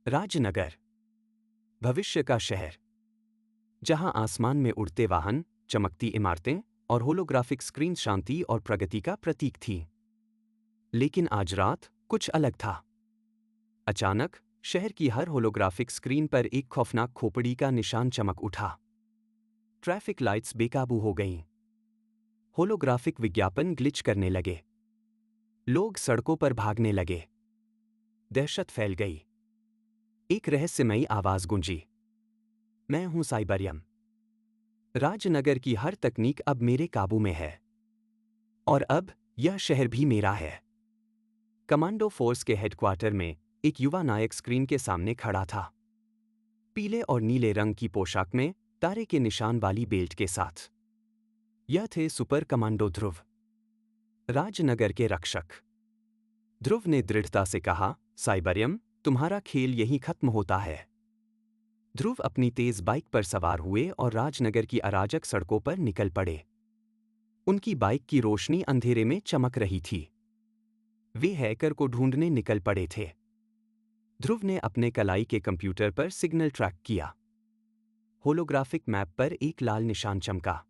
राजनगर, भविष्य का शहर, जहां आसमान में उड़ते वाहन, चमकती इमारतें और होलोग्राफिक स्क्रीन शांति और प्रगति का प्रतीक थी। लेकिन आज रात कुछ अलग था। अचानक शहर की हर होलोग्राफिक स्क्रीन पर एक खौफनाक खोपड़ी का निशान चमक उठा। ट्रैफिक लाइट्स बेकाबू हो गईं। होलोग्राफिक विज्ञापन ग्लिच करने लगे। लोग सड़कों पर भागने लगे। दहशत फैल गई। एक रहस्यमयी आवाज गूंजी, मैं हूं साइबरियम। राजनगर की हर तकनीक अब मेरे काबू में है। और अब यह शहर भी मेरा है। कमांडो फोर्स के हेडक्वार्टर में एक युवा नायक स्क्रीन के सामने खड़ा था। पीले और नीले रंग की पोशाक में, तारे के निशान वाली बेल्ट के साथ। यह थे सुपर कमांडो ध्रुव, राजनगर के रक्षक। ध्रुव ने दृढ़ता से कहा, साइबरियम, तुम्हारा खेल यहीं खत्म होता है। ध्रुव अपनी तेज बाइक पर सवार हुए और राजनगर की अराजक सड़कों पर निकल पड़े। उनकी बाइक की रोशनी अंधेरे में चमक रही थी। वे हैकर को ढूंढने निकल पड़े थे। ध्रुव ने अपने कलाई के कंप्यूटर पर सिग्नल ट्रैक किया। होलोग्राफिक मैप पर एक लाल निशान चमका।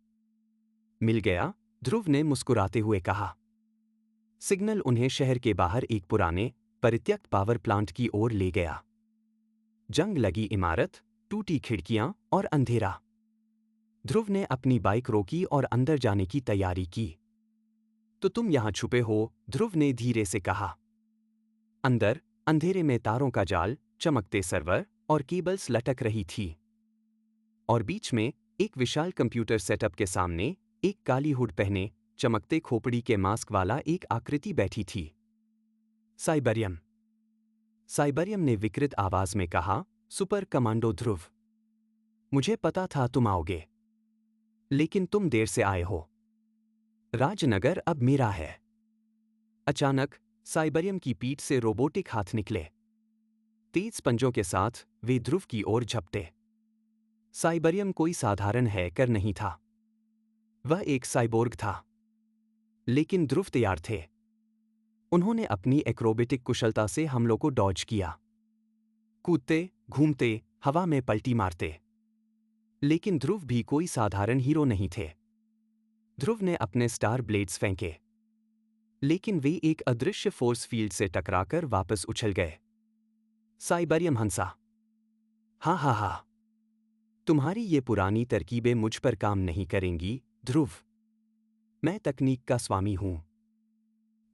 मिल गया, ध्रुव ने मुस्कुराते हुए कहा। सिग्नल उन्हें शहर के बाहर एक पुराने, परित्यक्त पावर प्लांट की ओर ले गया। जंग लगी इमारत, टूटी खिड़कियां और अंधेरा। ध्रुव ने अपनी बाइक रोकी और अंदर जाने की तैयारी की। तो तुम यहां छुपे हो, ध्रुव ने धीरे से कहा। अंदर, अंधेरे में तारों का जाल, चमकते सर्वर और केबल्स लटक रही थी। और बीच में, एक विशाल कंप्यूटर सेटअप के सामने, एक काली हुड पहने, चमकते खोपड़ी के मास्क वाला एक आकृति बैठी थी। साइबरियम। साइबरियम ने विकृत आवाज में कहा, सुपर कमांडो ध्रुव। मुझे पता था तुम आओगे। लेकिन तुम देर से आए हो। राजनगर अब मेरा है। अचानक, साइबरियम की पीठ से रोबोटिक हाथ निकले। तेज पंजों के साथ वे ध्रुव की ओर झपटे। साइबरियम कोई साधारण हैकर नहीं था। वह एक साइबोर्ग था। लेकिन ध्रुव तैयार थे। उन्होंने अपनी एक्रोबेटिक कुशलता से हमलों को डॉज किया। कूदते, घूमते, हवा में पलटी मारते। लेकिन ध्रुव भी कोई साधारण हीरो नहीं थे। ध्रुव ने अपने स्टार ब्लेड्स फेंके। लेकिन वे एक अदृश्य फोर्स फील्ड से टकराकर वापस उछल गए। साइबरियम हंसा। हा हा हा, तुम्हारी ये पुरानी तरकीबें मुझ पर काम नहीं करेंगी, ध्रुव। मैं तकनीक का स्वामी हूं।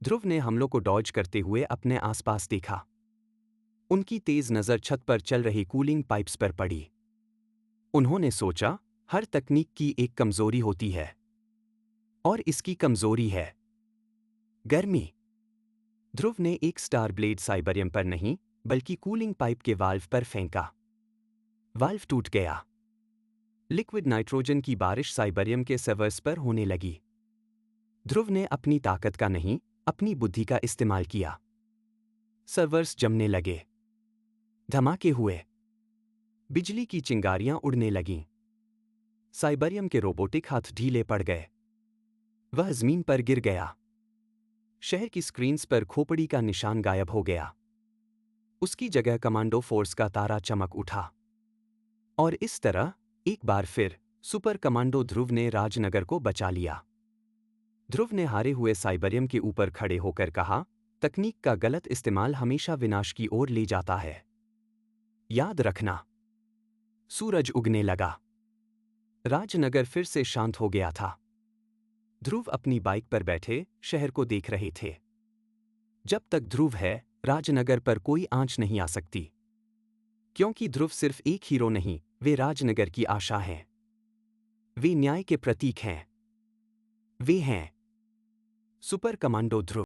ध्रुव ने हमलों को डॉज करते हुए अपने आसपास देखा। उनकी तेज नजर छत पर चल रही कूलिंग पाइप्स पर पड़ी। उन्होंने सोचा, हर तकनीक की एक कमजोरी होती है। और इसकी कमजोरी है गर्मी। ध्रुव ने एक स्टार ब्लेड साइबरियम पर नहीं, बल्कि कूलिंग पाइप के वाल्व पर फेंका। वाल्व टूट गया। लिक्विड नाइट्रोजन की बारिश साइबरियम के सर्वर्स पर होने लगी। ध्रुव ने अपनी ताकत का नहीं, अपनी बुद्धि का इस्तेमाल किया। सर्वर्स जमने लगे। धमाके हुए। बिजली की चिंगारियां उड़ने लगीं। साइबरियम के रोबोटिक हाथ ढीले पड़ गए। वह जमीन पर गिर गया। शहर की स्क्रीन्स पर खोपड़ी का निशान गायब हो गया। उसकी जगह कमांडो फोर्स का तारा चमक उठा। और इस तरह, एक बार फिर, सुपर कमांडो ध्रुव ने राजनगर को बचा लिया। ध्रुव ने हारे हुए साइबरियम के ऊपर खड़े होकर कहा, तकनीक का गलत इस्तेमाल हमेशा विनाश की ओर ले जाता है। याद रखना। सूरज उगने लगा। राजनगर फिर से शांत हो गया था। ध्रुव अपनी बाइक पर बैठे शहर को देख रहे थे। जब तक ध्रुव है, राजनगर पर कोई आंच नहीं आ सकती। क्योंकि ध्रुव सिर्फ एक हीरो नहीं, वे राजनगर की आशा हैं। वे न्याय के प्रतीक हैं। वे हैं सुपर कमांडो ध्रुव।